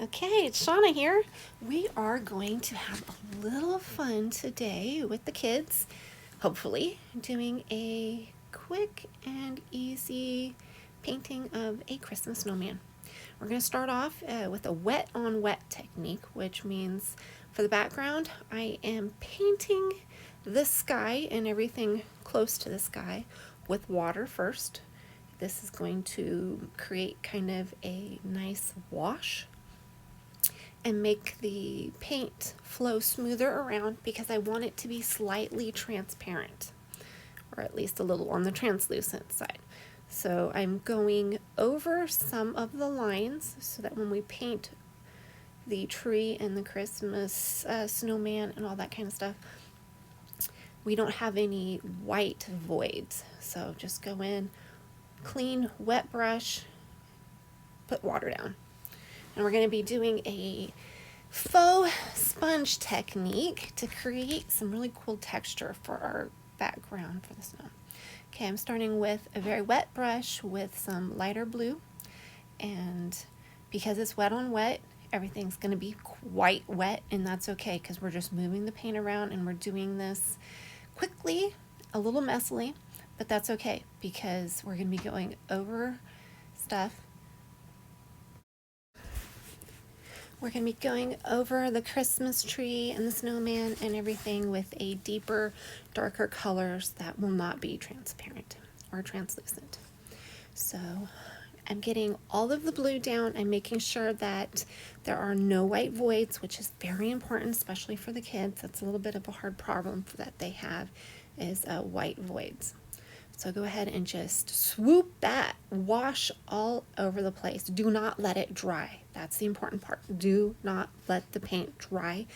Okay, it's Shauna here. We are going to have a little fun today with the kids, hopefully, doing a quick and easy painting of a Christmas snowman. We're going to start off with a wet on wet technique, which means for the background, I am painting the sky and everything close to the sky with water first. This is going to create kind of a nice wash and make the paint flow smoother around because I want it to be slightly transparent, or at least a little on the translucent side. So I'm going over some of the lines so that when we paint the tree and the Christmas snowman and all that kind of stuff, we don't have any white voids. So just go in, clean, wet brush, put water down. And we're going to be doing a faux sponge technique to create some really cool texture for our background for the snow. Okay, I'm starting with a very wet brush with some lighter blue, and because it's wet on wet, everything's going to be quite wet, and that's okay because we're just moving the paint around and we're doing this quickly, a little messily, but that's okay because we're going to be going over stuff. We're going to be going over the Christmas tree and the snowman and everything with a deeper, darker colors that will not be transparent or translucent. So I'm getting all of the blue down. I'm making sure that there are no white voids, which is very important, especially for the kids. That's a little bit of a hard problem that they have is white voids. So go ahead and just swoop that wash all over the place. Do not let it dry. That's the important part. Do not let the paint dry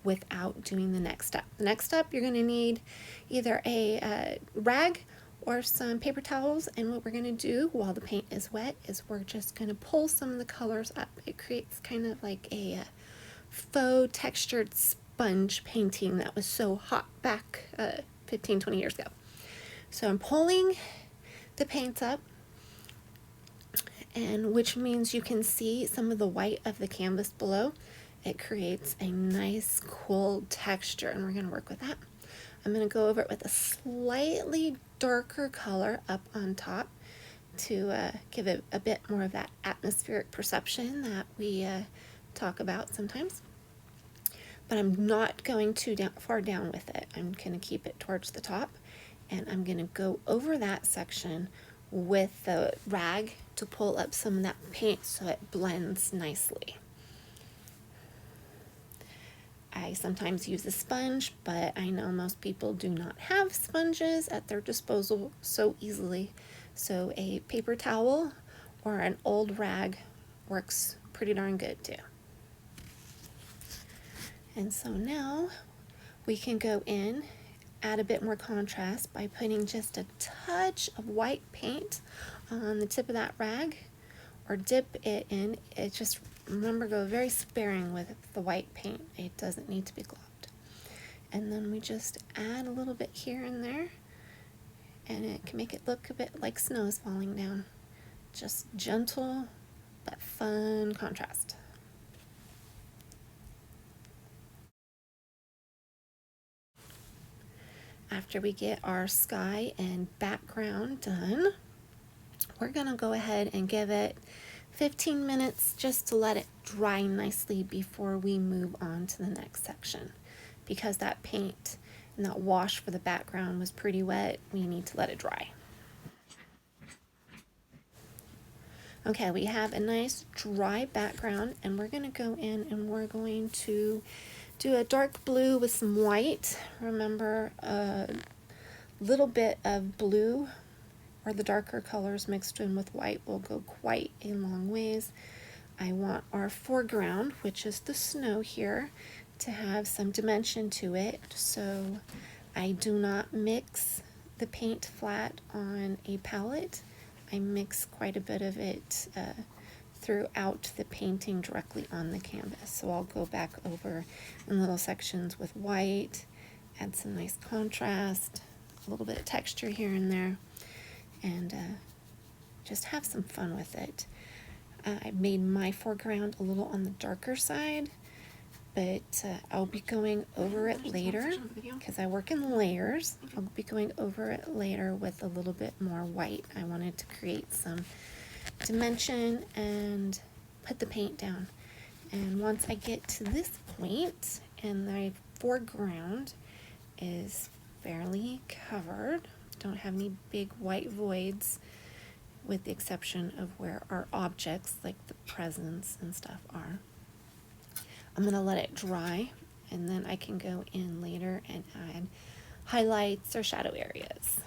without doing the next step. The next step, you're going to need either a rag or some paper towels, and what we're going to do while the paint is wet is we're just going to pull some of the colors up. It creates kind of like a faux textured sponge painting that was so hot back 15-20 years ago. So I'm pulling the paint up, and which means you can see some of the white of the canvas below. It creates a nice cool texture, and we're going to work with that. I'm going to go over it with a slightly darker color up on top to give it a bit more of that atmospheric perception that we talk about sometimes. But I'm not going too far down with it. I'm going to keep it towards the top, and I'm going to go over that section with the rag to pull up some of that paint so it blends nicely. I sometimes use a sponge, but I know most people do not have sponges at their disposal so easily. So a paper towel or an old rag works pretty darn good too. And so now we can go in, add a bit more contrast by putting just a touch of white paint on the tip of that rag, or dip it in. It just, remember, go very sparing with the white paint. It doesn't need to be globbed. And then we just add a little bit here and there, and it can make it look a bit like snow is falling down. Just gentle but fun contrast. After we get our sky and background done, we're going to go ahead and give it 15 minutes just to let it dry nicely before we move on to the next section. Because that paint and that wash for the background was pretty wet, we need to let it dry. Okay, we have a nice dry background, and we're going to go in and we're going to do a dark blue with some white. Remember, a little bit of blue or the darker colors mixed in with white will go quite a long ways. I want our foreground, which is the snow here, to have some dimension to it. So I do not mix the paint flat on a palette. I mix quite a bit of it throughout the painting directly on the canvas. So I'll go back over in little sections with white, add some nice contrast, a little bit of texture here and there, and just have some fun with it. I made my foreground a little on the darker side, but I'll be going over it later because I work in layers. I'll be going over it later with a little bit more white. I wanted to create some dimension and put the paint down. And once I get to this point and the foreground is fairly covered, don't have any big white voids with the exception of where our objects like the presents and stuff are. I'm going to let it dry and then I can go in later and add highlights or shadow areas.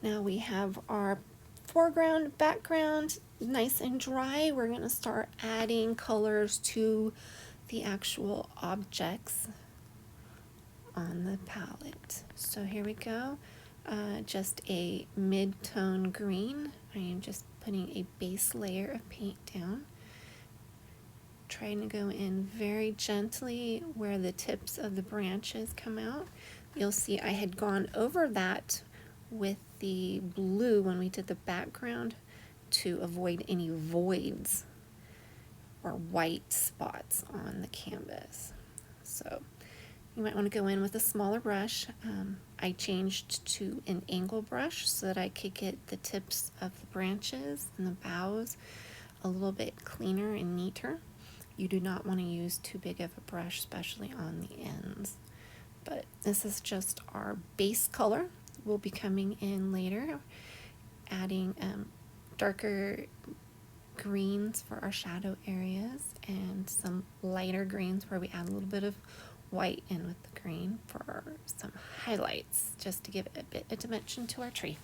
Now we have our foreground, background, nice and dry. We're going to start adding colors to the actual objects on the palette. So here we go. Just a mid-tone green. I am just putting a base layer of paint down. Trying to go in very gently where the tips of the branches come out. You'll see I had gone over that with the blue when we did the background to avoid any voids or white spots on the canvas. So you might want to go in with a smaller brush. I changed to an angle brush so that I could get the tips of the branches and the boughs a little bit cleaner and neater. You do not want to use too big of a brush, especially on the ends. But this is just our base color. We'll be coming in later, adding darker greens for our shadow areas and some lighter greens where we add a little bit of white in with the green for some highlights, just to give it a bit of dimension to our tree.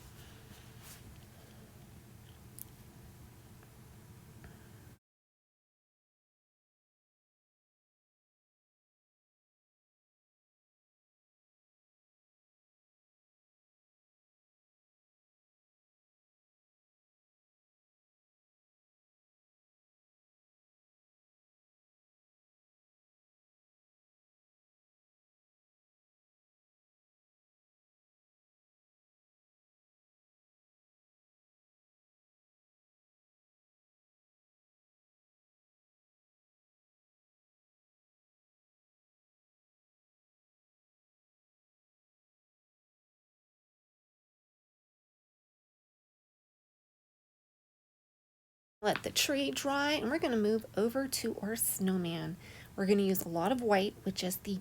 Let the tree dry and we're going to move over to our snowman. We're going to use a lot of white with just the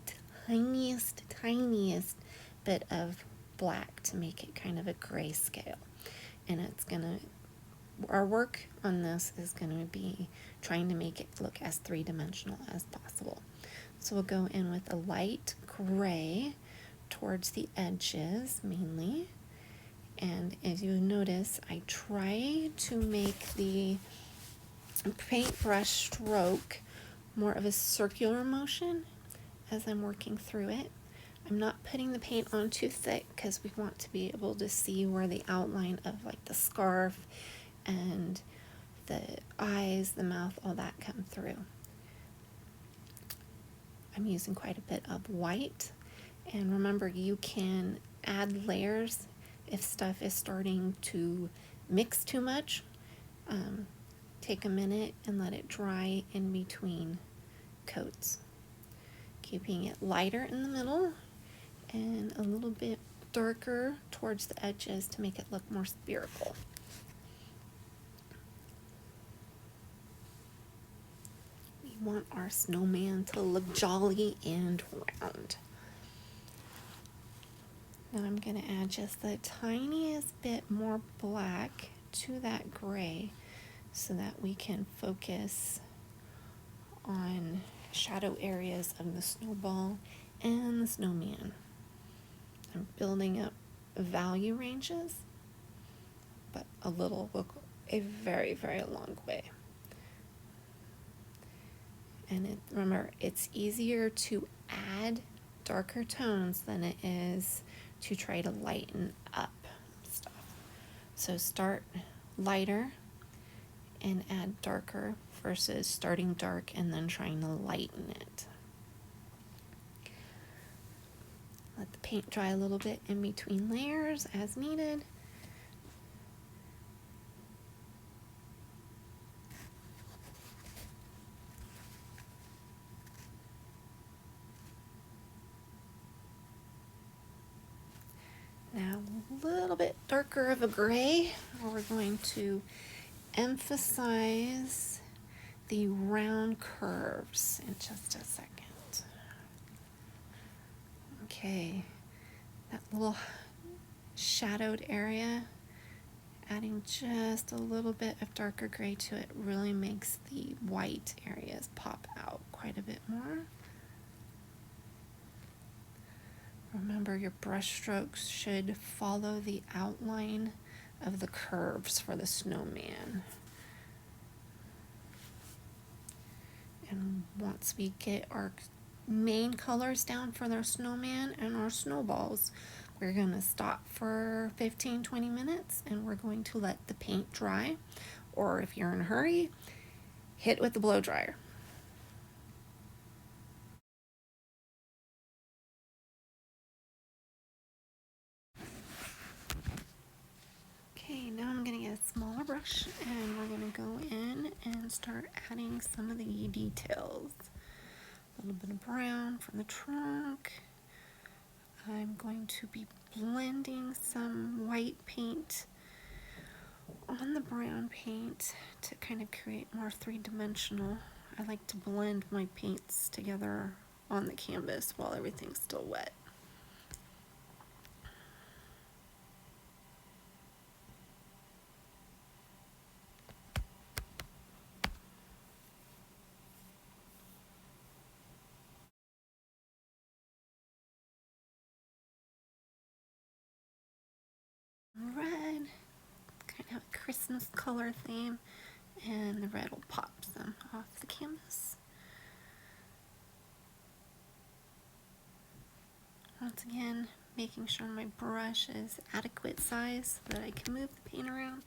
tiniest bit of black to make it kind of a grayscale. And it's going to, our work on this is going to be trying to make it look as three-dimensional as possible. So we'll go in with a light gray towards the edges mainly. And as you notice, I try to make the paintbrush stroke more of a circular motion as I'm working through it. I'm not putting the paint on too thick because we want to be able to see where the outline of like the scarf and the eyes, the mouth, all that come through. I'm using quite a bit of white, and remember you can add layers if stuff is starting to mix too much. Take a minute and let it dry in between coats, keeping it lighter in the middle and a little bit darker towards the edges to make it look more spherical. We want our snowman to look jolly and round. Now I'm going to add just the tiniest bit more black to that gray so that we can focus on shadow areas of the snowball and the snowman. I'm building up value ranges, but a little will a very, very long way. And remember, it's easier to add darker tones than it is to try to lighten up stuff. So start lighter and add darker versus starting dark and then trying to lighten it. Let the paint dry a little bit in between layers as needed. Now a little bit darker of a gray, where we're going to emphasize the round curves in just a second. Okay, that little shadowed area, adding just a little bit of darker gray to it really makes the white areas pop out quite a bit more. Remember, your brush strokes should follow the outline of the curves for the snowman. And once we get our main colors down for their snowman and our snowballs, we're going to stop for 15-20 minutes and we're going to let the paint dry, or if you're in a hurry, hit with the blow dryer. Okay, now I'm going to get a smaller brush and we're going to go in and start adding some of the details. A little bit of brown from the trunk. I'm going to be blending some white paint on the brown paint to kind of create more three-dimensional. I like to blend my paints together on the canvas while everything's still wet. Red, kind of have a Christmas color theme, and the red will pop them off the canvas. Once again, making sure my brush is adequate size so that I can move the paint around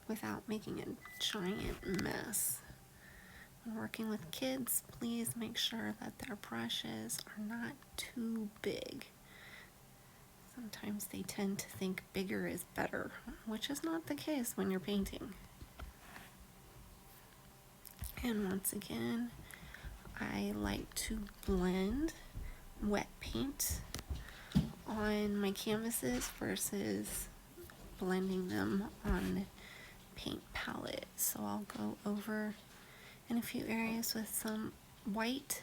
without making a giant mess. When working with kids, please make sure that their brushes are not too big. Sometimes they tend to think bigger is better, which is not the case when you're painting. And once again, I like to blend wet paint on my canvases versus blending them on paint palette. So I'll go over in a few areas with some white,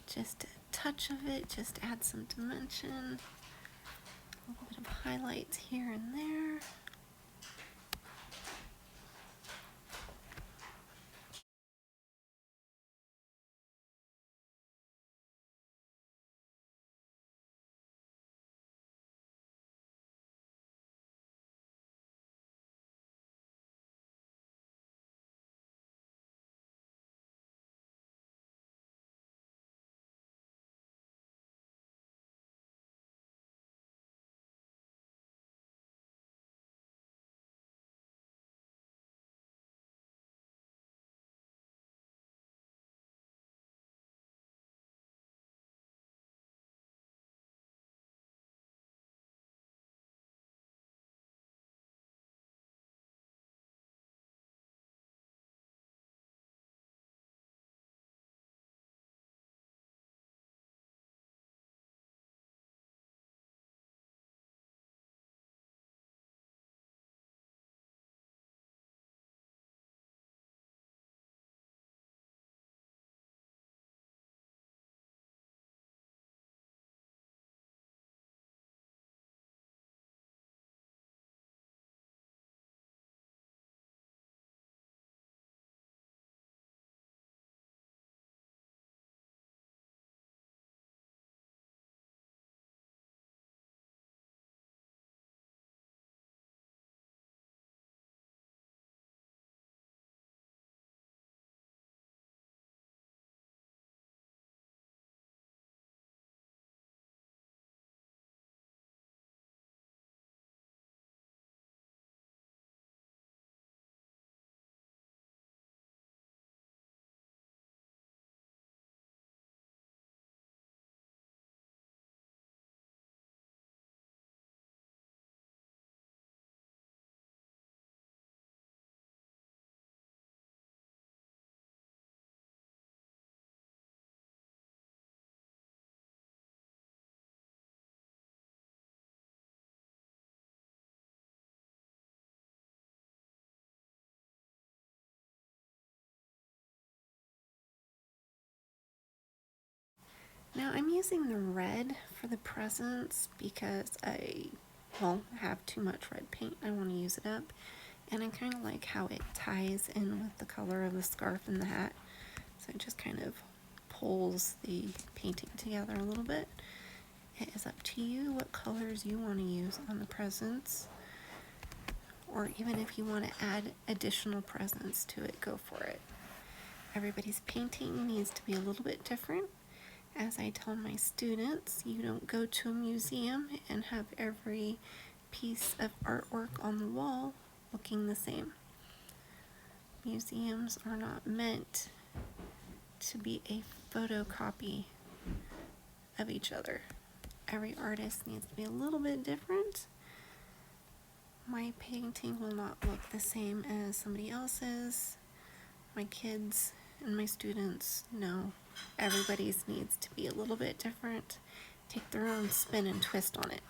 just a touch of it, just add some dimension, a little bit of highlights here and there. Now I'm using the red for the presents because I, well, have too much red paint. I want to use it up. And I kind of like how it ties in with the color of the scarf and the hat. So it just kind of pulls the painting together a little bit. It is up to you what colors you want to use on the presents. Or even if you want to add additional presents to it, go for it. Everybody's painting needs to be a little bit different. As I tell my students, you don't go to a museum and have every piece of artwork on the wall looking the same. Museums are not meant to be a photocopy of each other. Every artist needs to be a little bit different. My painting will not look the same as somebody else's. My kids and my students know everybody's needs to be a little bit different. Take their own spin and twist on it.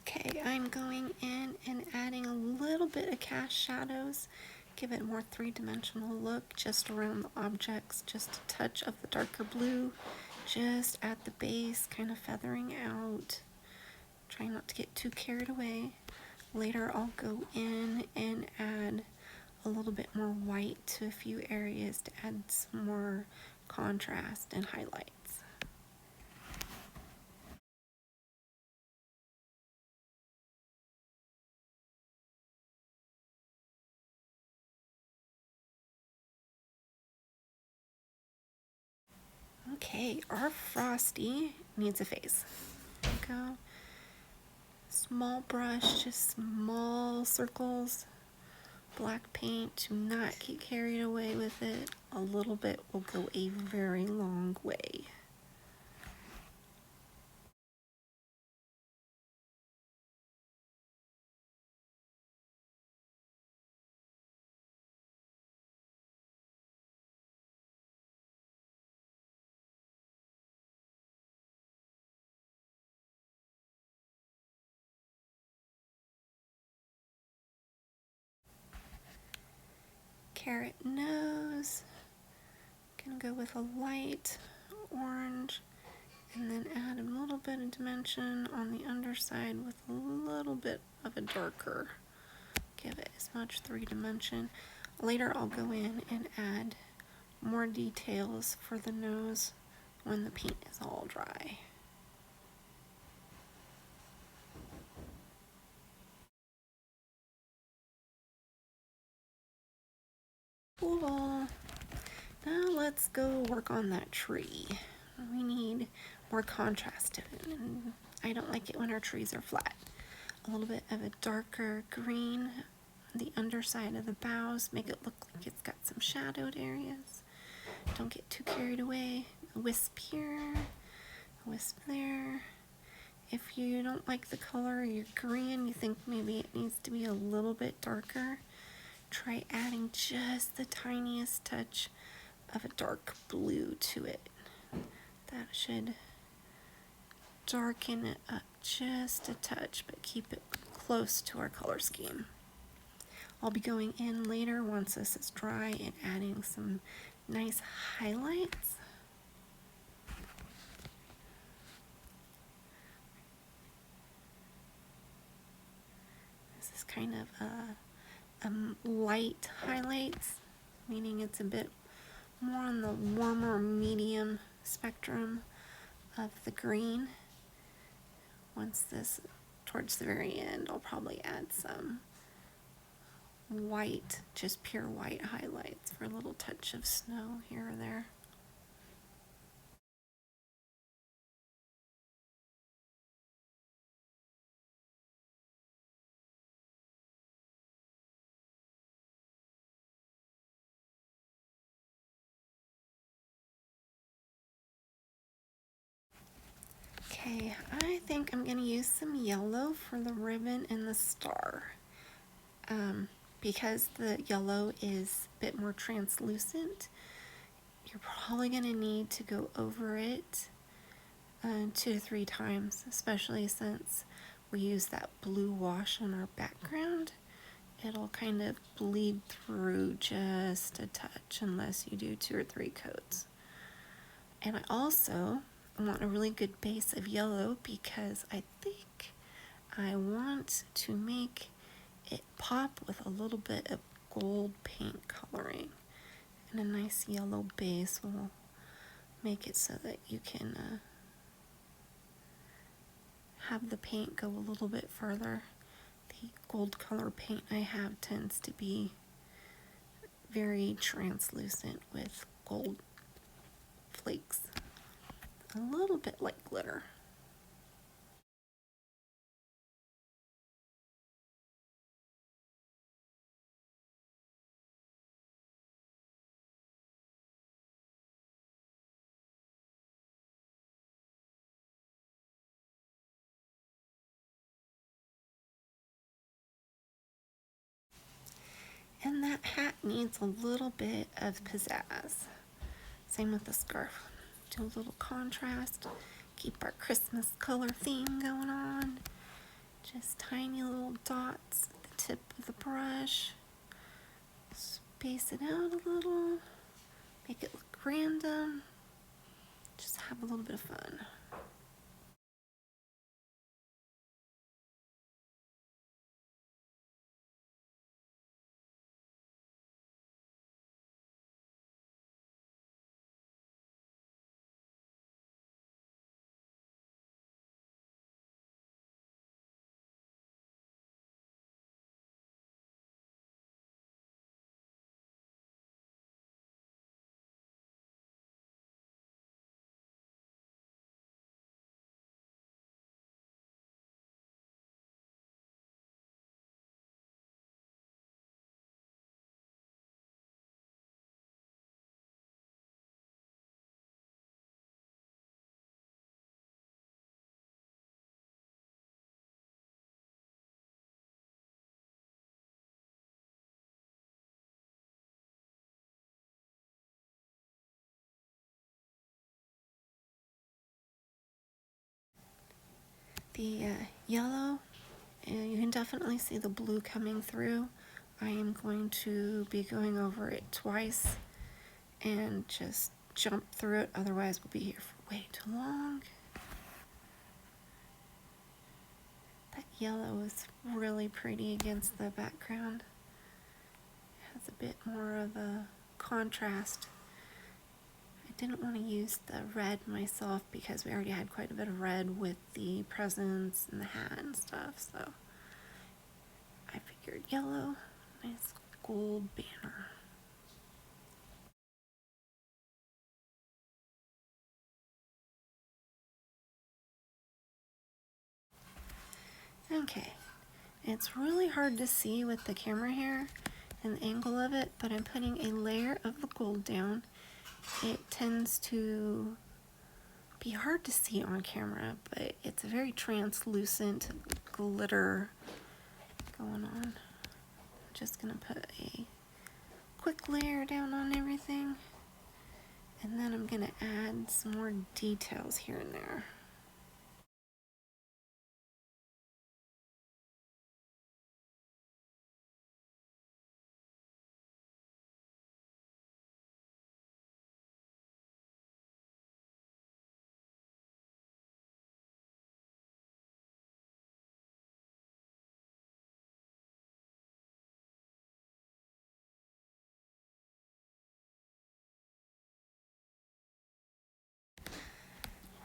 Okay, I'm going in and adding a little bit of cast shadows. Give it a more three-dimensional look just around the objects, just a touch of the darker blue, just at the base, kind of feathering out. Trying not to get too carried away. Later I'll go in and add a little bit more white to a few areas to add some more contrast and highlights. Okay, our Frosty needs a face. There we go. Small brush, just small circles. Black paint, do not get carried away with it. A little bit will go a very long way. carrot nose. Gonna go with a light orange and then add a little bit of dimension on the underside with a little bit of a darker. Give it as much 3 dimension. Later I'll go in and add more details for the nose when the paint is all dry. Cool. Now let's go work on that tree. We need more contrast to it, and I don't like it when our trees are flat. A little bit of a darker green on the underside of the boughs, make it look like it's got some shadowed areas. Don't get too carried away. A wisp here, a wisp there. If you don't like the color of your green, you think maybe it needs to be a little bit darker, try adding just the tiniest touch of a dark blue to it. That should darken it up just a touch, but keep it close to our color scheme. I'll be going in later once this is dry and adding some nice highlights. This is kind of a light highlights, meaning it's a bit more on the warmer medium spectrum of the green. Once this, towards the very end, I'll probably add some white, just pure white highlights for a little touch of snow here or there. Okay, I think I'm going to use some yellow for the ribbon and the star. Because the yellow is a bit more translucent, you're probably going to need to go over it 2 to 3 times, especially since we use that blue wash on our background. It'll kind of bleed through just a touch unless you do 2 or 3 coats. And I also want a really good base of yellow because I think I want to make it pop with a little bit of gold paint coloring, and a nice yellow base will make it so that you can have the paint go a little bit further. The gold color paint I have tends to be very translucent with gold flakes, a little bit like glitter. And that hat needs a little bit of pizzazz. Same with the scarf. Do a little contrast. Keep our Christmas color theme going on. Just tiny little dots at the tip of the brush. Space it out a little. Make it look random. Just have a little bit of fun. The yellow, you can definitely see the blue coming through. I am going to be going over it twice and just jump through it, otherwise we'll be here for way too long. That yellow is really pretty against the background. It has a bit more of a contrast. I didn't want to use the red myself because we already had quite a bit of red with the presents and the hat and stuff, so I figured yellow, nice gold banner. Okay, it's really hard to see with the camera here and the angle of it, but I'm putting a layer of the gold down. It tends to be hard to see on camera, but it's a very translucent glitter going on. I'm just gonna put a quick layer down on everything, and then I'm gonna add some more details here and there.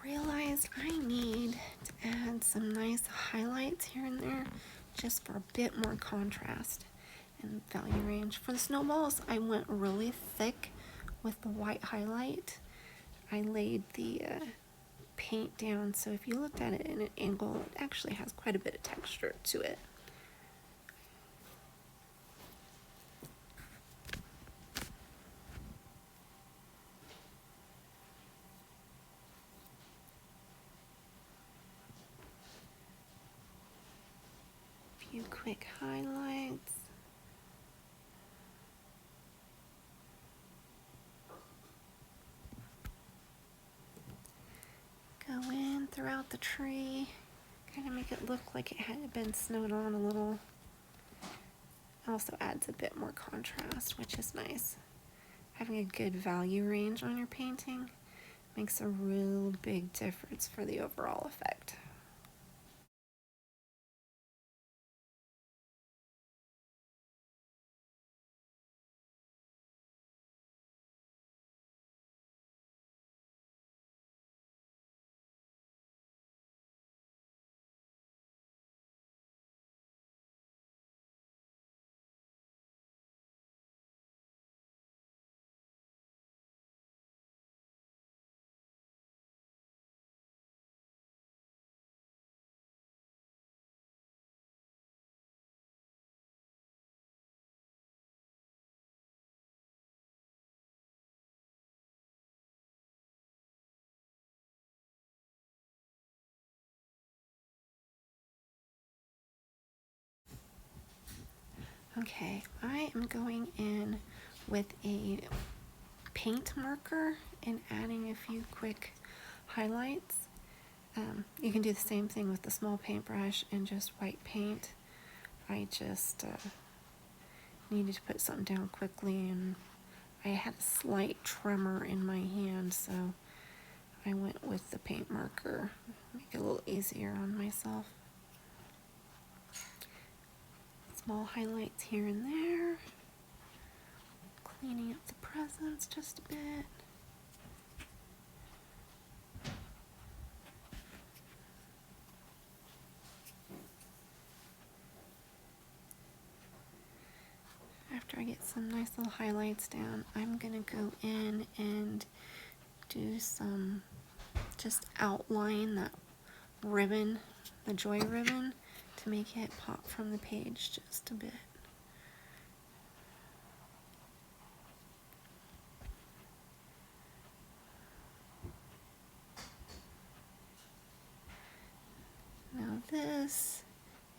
Realize I need to add some nice highlights here and there just for a bit more contrast and value range. For the snowballs, I went really thick with the white highlight. I laid the paint down, so if you looked at it in an angle, it actually has quite a bit of texture to it. A few quick highlights. Go in throughout the tree, kind of make it look like it had been snowed on a little. Also adds a bit more contrast, which is nice. Having a good value range on your painting makes a real big difference for the overall effect. Okay, I am going in with a paint marker and adding a few quick highlights. You can do the same thing with the small paintbrush and just white paint. I just needed to put something down quickly, and I had a slight tremor in my hand, so I went with the paint marker, make it a little easier on myself. Small highlights here and there, cleaning up the presents just a bit. After I get some nice little highlights down, I'm gonna go in and do some, just outline that ribbon, the joy ribbon, to make it pop from the page just a bit. Now this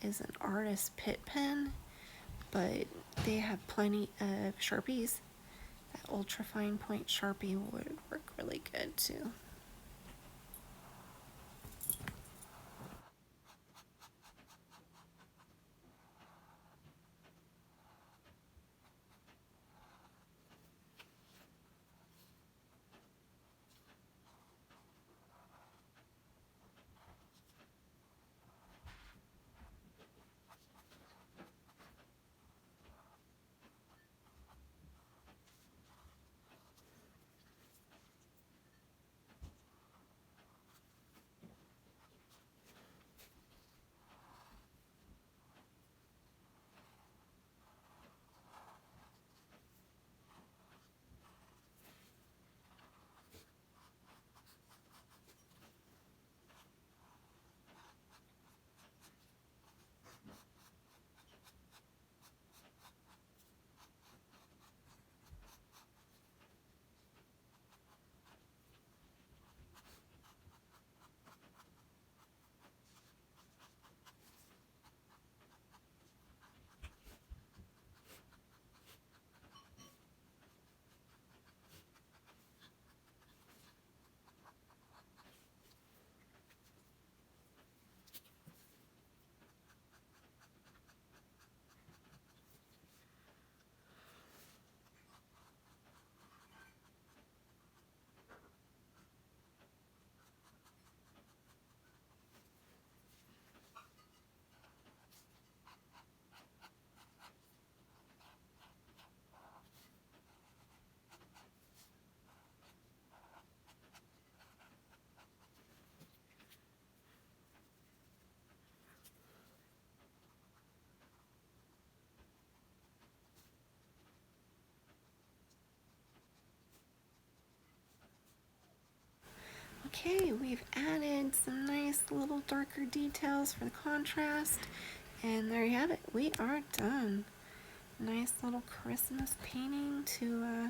is an artist Pitt pen, but they have plenty of Sharpies. That ultra fine point Sharpie would work really good too. Okay, we've added some nice little darker details for the contrast, and there you have it. We are done. Nice little Christmas painting to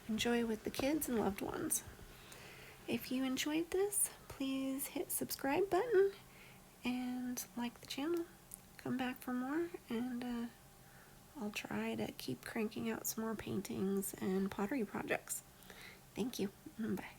enjoy with the kids and loved ones. If you enjoyed this, please hit subscribe button and like the channel. Come back for more, and I'll try to keep cranking out some more paintings and pottery projects. Thank you. Bye.